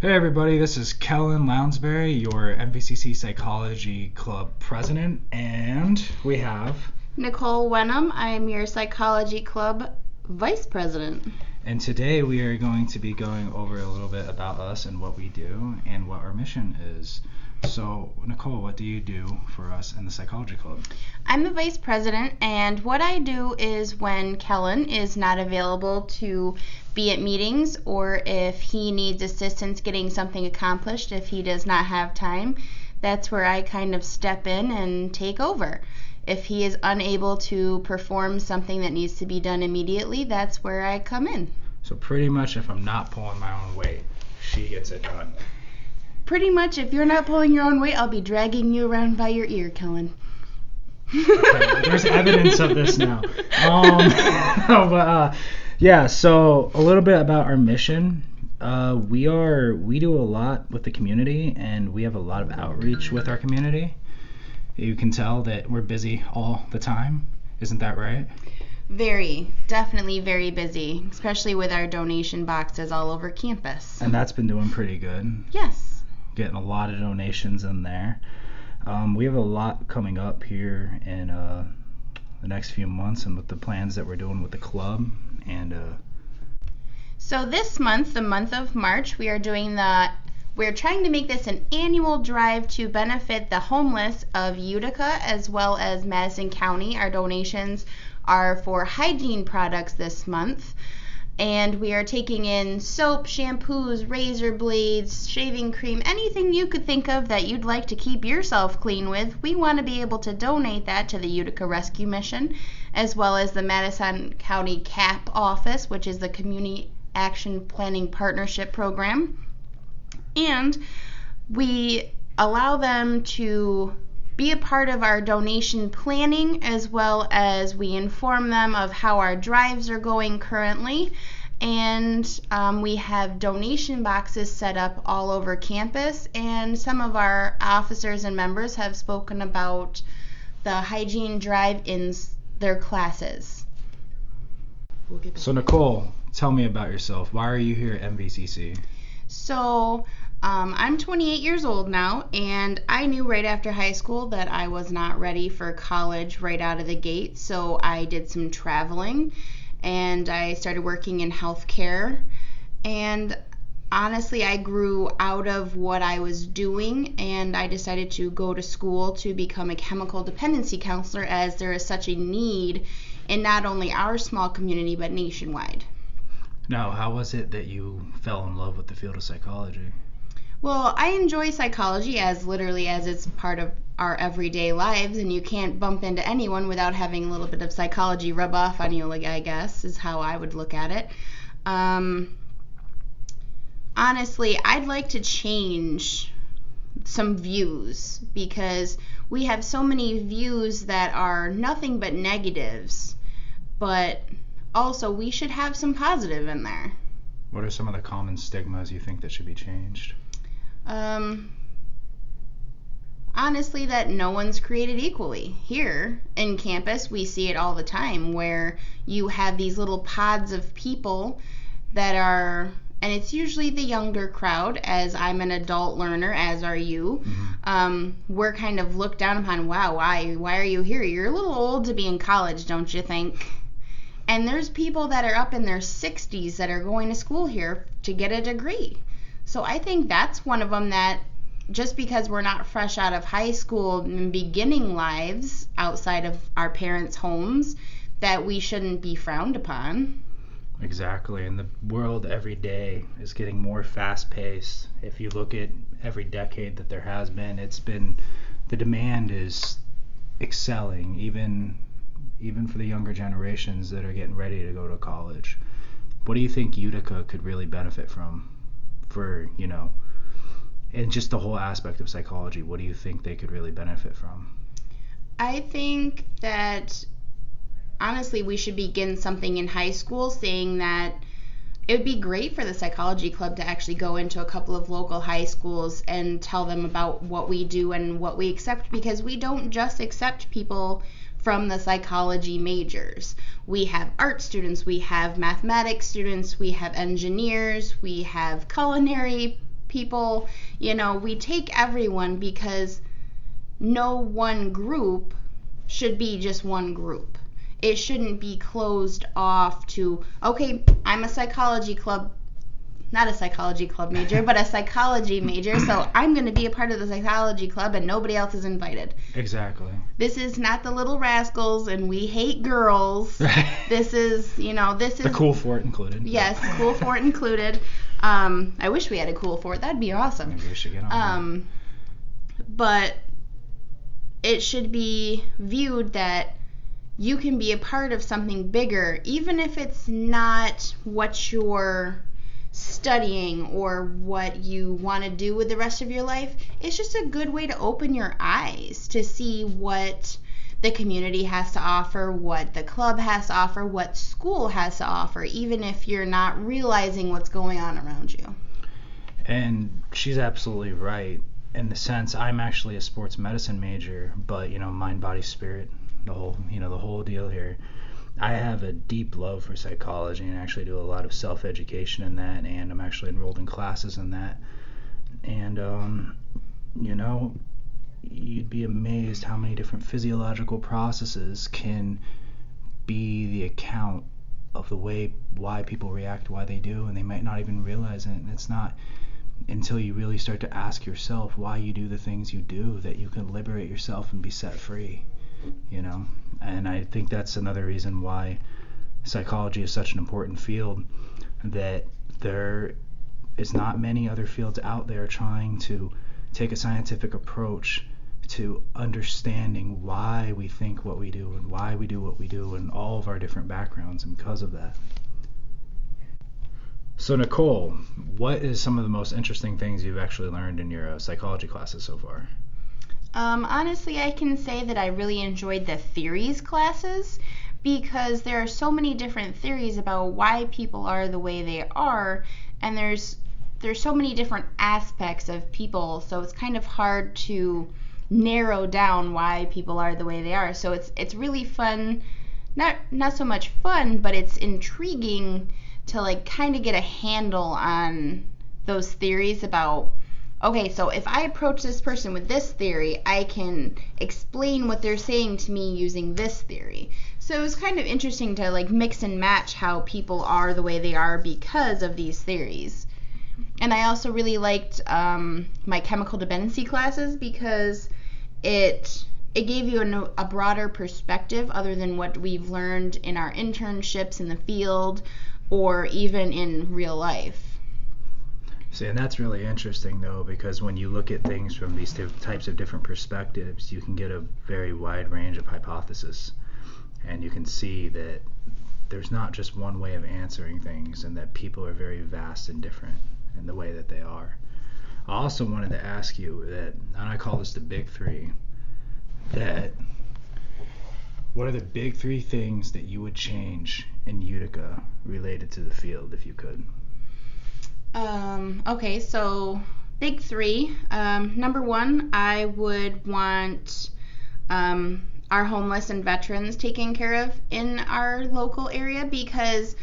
Hey everybody, this is Kellen Lounsbury, your MVCC Psychology Club president, and we have Nicole Wenham. I am your Psychology Club vice president. And today we are going to be going over a little bit about us and what we do and what our mission is. So, Nicole, what do you do for us in the Psychology Club? I'm the vice president, and what I do is when Kellen is not available to be at meetings, or if he needs assistance getting something accomplished, if he does not have time, that's where I kind of step in and take over. If he is unable to perform something that needs to be done immediately, that's where I come in. So pretty much if I'm not pulling my own weight, she gets it done. Pretty much, if you're not pulling your own weight, I'll be dragging you around by your ear, Kellen. Okay, there's evidence of this now. Yeah, so a little bit about our mission. We do a lot with the community, and we have a lot of outreach with our community. You can tell that we're busy all the time. Isn't that right? Definitely very busy, especially with our donation boxes all over campus. And that's been doing pretty good. Yes. Getting a lot of donations in there. We have a lot coming up here in the next few months, and with the plans that we're doing with the club. And so this month, the month of March, we're trying to make this an annual drive to benefit the homeless of Utica as well as Madison County. Our donations are for hygiene products this month. And we are taking in soap, shampoos, razor blades, shaving cream, anything you could think of that you'd like to keep yourself clean with. We want to be able to donate that to the Utica Rescue Mission, as well as the Madison County CAP office, which is the Community Action Planning Partnership Program. And we allow them to be a part of our donation planning, as well as we inform them of how our drives are going currently. And we have donation boxes set up all over campus, and some of our officers and members have spoken about the hygiene drive in their classes. So Nicole, tell me about yourself. Why are you here at MVCC? So I'm 28 years old now, and I knew right after high school that I was not ready for college right out of the gate, so I did some traveling, and I started working in healthcare, and honestly, I grew out of what I was doing, and I decided to go to school to become a chemical dependency counselor, as there is such a need in not only our small community, but nationwide. Now, how was it that you fell in love with the field of psychology? Well, I enjoy psychology as literally as it's part of our everyday lives, and you can't bump into anyone without having a little bit of psychology rub off on you, like, I guess, is how I would look at it. Honestly, I'd like to change some views, because we have so many views that are nothing but negatives, but also we should have some positive in there. What are some of the common stigmas you think that should be changed? Honestly, that no one's created equally. Here in campus, we see it all the time, where you have these little pods of people that are, and it's usually the younger crowd, as I'm an adult learner, as are you. Mm-hmm. We're kind of looked down upon. Wow, why are you here? You're a little old to be in college, don't you think? And there's people that are up in their 60s that are going to school here to get a degree. So I think that's one of them, that just because we're not fresh out of high school and beginning lives outside of our parents' homes, that we shouldn't be frowned upon. Exactly, and the world every day is getting more fast-paced. If you look at every decade that there has been, the demand is excelling, even for the younger generations that are getting ready to go to college. What do you think Utica could really benefit from, and just the whole aspect of psychology? What do you think they could really benefit from? I think that honestly we should begin something in high school, saying that it would be great for the Psychology Club to actually go into a couple of local high schools and tell them about what we do and what we accept, because we don't just accept people from the psychology majors. We have art students, we have mathematics students, we have engineers, we have culinary people, we take everyone because no one group should be just one group. It shouldn't be closed off to, okay, I'm a psychology club, not a psychology club major, but a psychology major, so I'm going to be a part of the psychology club and nobody else is invited. Exactly. This is not the Little Rascals and we hate girls. This is, this is... The cool fort included. Yes, cool fort included. I wish we had a cool fort. That'd be awesome. Maybe we should get on But it should be viewed that you can be a part of something bigger, even if it's not what you're studying or what you want to do with the rest of your life. It's just a good way to open your eyes to see what the community has to offer, what the club has to offer, what school has to offer, even if you're not realizing what's going on around you. And she's absolutely right in the sense I'm actually a sports medicine major, but mind, body, spirit, the whole deal here. I have a deep love for psychology and actually do a lot of self-education in that, and I'm actually enrolled in classes in that. And you'd be amazed how many different physiological processes can be the account of why people react why they do, and they might not even realize it. And it's not until you really start to ask yourself why you do the things you do that you can liberate yourself and be set free. And I think that's another reason why psychology is such an important field, that there is not many other fields out there trying to take a scientific approach to understanding why we think what we do and why we do what we do and all of our different backgrounds, and because of that. So Nicole, what is some of the most interesting things you've actually learned in your psychology classes so far? Honestly, I can say that I really enjoyed the theories classes because there are so many different theories about why people are the way they are, and there's so many different aspects of people, so it's kind of hard to narrow down why people are the way they are. So it's really fun, not so much fun, but it's intriguing to kind of get a handle on those theories about, okay, so if I approach this person with this theory, I can explain what they're saying to me using this theory. So it was kind of interesting to mix and match how people are the way they are because of these theories. And I also really liked my chemical dependency classes because it gave you a broader perspective other than what we've learned in our internships in the field or even in real life. See, and that's really interesting, though, because when you look at things from these types of different perspectives, you can get a very wide range of hypotheses, and you can see that there's not just one way of answering things, and that people are very vast and different in the way that they are. I also wanted to ask you that, and I call this the big three, that what are the big three things that you would change in Utica related to the field if you could? Okay, so big three. Number one, I would want our homeless and veterans taken care of in our local area because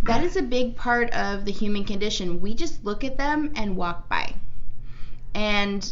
that is a big part of the human condition. We just look at them and walk by. And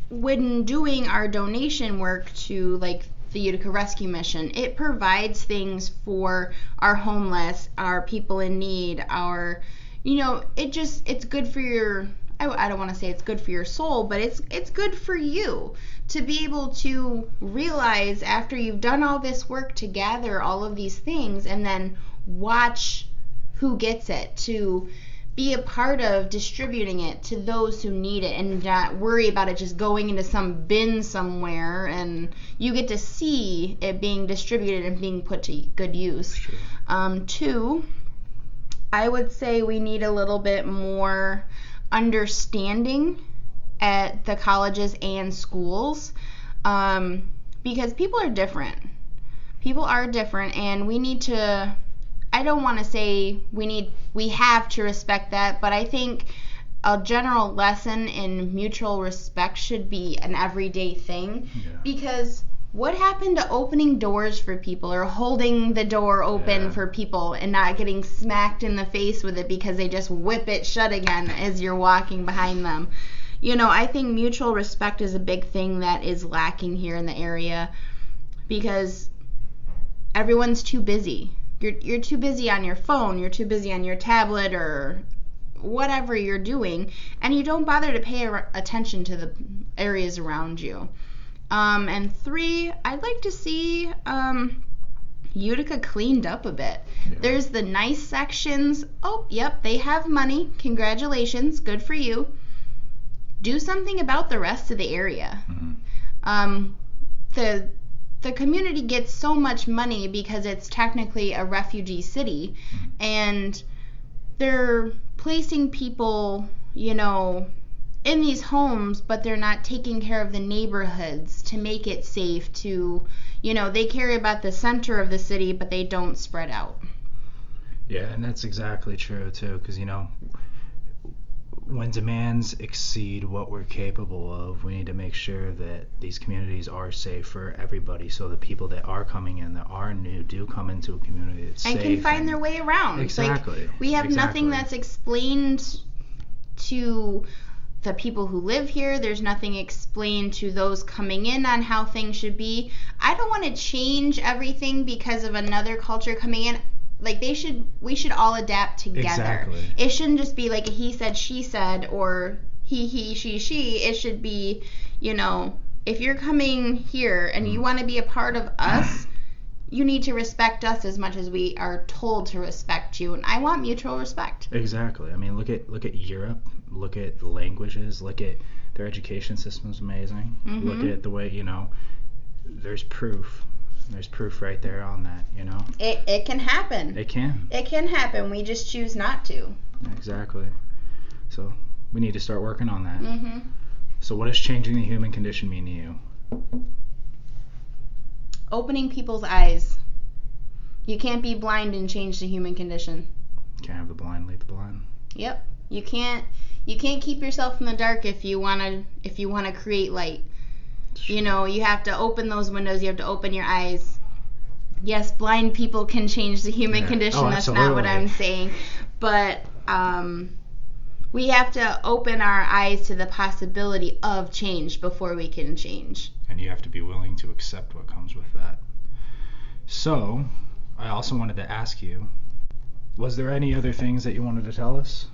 when doing our donation work to the Utica Rescue Mission, it provides things for our homeless, our people in need, our it's good for your, I don't want to say it's good for your soul, but it's good for you to be able to realize after you've done all this work to gather all of these things and then watch who gets it, to be a part of distributing it to those who need it and not worry about it just going into some bin somewhere, and you get to see it being distributed and being put to good use. Sure. Two, I would say we need a little bit more understanding at the colleges and schools because people are different. People are different, and we need to, I don't want to say we have to respect that, but I think a general lesson in mutual respect should be an everyday thing because What happened to opening doors for people or holding the door open for people and not getting smacked in the face with it because they just whip it shut again as you're walking behind them? You know, I think mutual respect is a big thing that is lacking here in the area because everyone's too busy. You're too busy on your phone, you're too busy on your tablet or whatever you're doing, and you don't bother to pay attention to the areas around you. And 3, I'd like to see Utica cleaned up a bit. Yeah. There's the nice sections. Oh, yep, they have money. Congratulations, good for you. Do something about the rest of the area. Mm-hmm. The community gets so much money because it's technically a refugee city, mm-hmm. and they're placing people, you know, in these homes, but they're not taking care of the neighborhoods to make it safe to, you know, they care about the center of the city, but they don't spread out. Yeah, and that's exactly true, too, because, you know, when demands exceed what we're capable of, we need to make sure that these communities are safe for everybody, so the people that are coming in, that are new, do come into a community that's and safe. And can find their way around. Exactly. Like, we have nothing that's explained to the people who live here. There's nothing explained to those coming in on how things should be. I don't want to change everything because of another culture coming in. Like, we should all adapt together. Exactly. It shouldn't just be like a he said, she said, or he, she. It should be, you know, if you're coming here and you want to be a part of us, you need to respect us as much as we are told to respect you. And I want mutual respect. Exactly. I mean, look at Europe. Look at languages. Look at their education system's amazing. Mm-hmm. Look at the way, you know, there's proof. There's proof right there on that, you know. It can happen. It can. It can happen. We just choose not to. Exactly. So we need to start working on that. Mm-hmm. So what does changing the human condition mean to you? Opening people's eyes. You can't be blind and change the human condition. Can't have the blind lead the blind. Yep. You can't keep yourself in the dark if you wanna create light. You know, you have to open those windows. You have to open your eyes. Yes, blind people can change the human condition. Oh, that's not what I'm saying. But we have to open our eyes to the possibility of change before we can change. And you have to be willing to accept what comes with that. So, I also wanted to ask you, was there any other things that you wanted to tell us?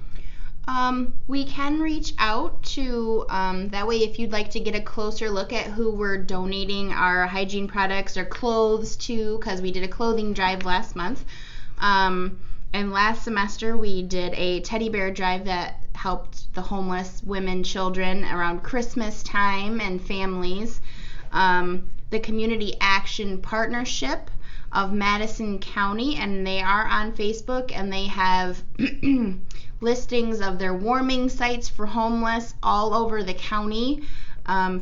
We can reach out to, that way if you'd like to get a closer look at who we're donating our hygiene products or clothes to, because we did a clothing drive last month. And last semester we did a teddy bear drive that helped the homeless women, children around Christmas time and families. The Community Action Partnership of Madison County, and they are on Facebook, and they have listings of their warming sites for homeless all over the county,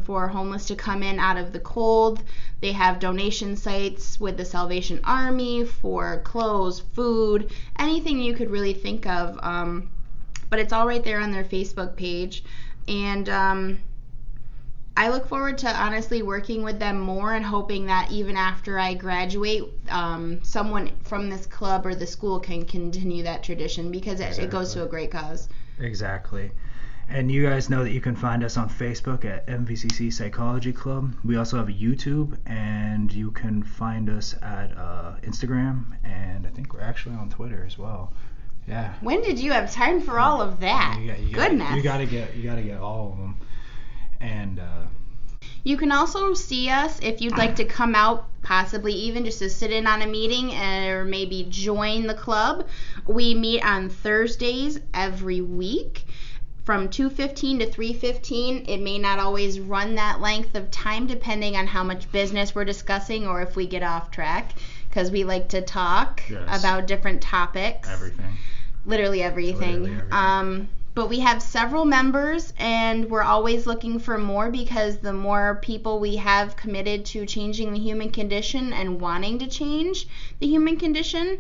for homeless to come in out of the cold. They have donation sites with the Salvation Army for clothes, food, anything you could really think of, but it's all right there on their Facebook page. And I look forward to honestly working with them more and hoping that even after I graduate, someone from this club or the school can continue that tradition, because it goes to a great cause. Exactly. And you guys know that you can find us on Facebook at MVCC Psychology Club. We also have a YouTube, and you can find us at Instagram, and I think we're actually on Twitter as well. Yeah. When did you have time for all of that? Goodness. You gotta get all of them. And you can also see us if you'd like to come out, possibly even just to sit in on a meeting or maybe join the club. We meet on Thursdays every week from 2:15 to 3:15. It may not always run that length of time depending on how much business we're discussing or if we get off track, because we like to talk about different topics. Everything. Literally everything. But we have several members, and we're always looking for more, because the more people we have committed to changing the human condition and wanting to change the human condition,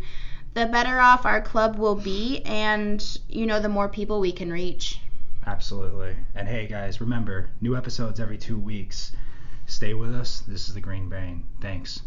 the better off our club will be, and, you know, the more people we can reach. Absolutely. And hey, guys, remember, new episodes every 2 weeks. Stay with us. This is the Green Brain. Thanks.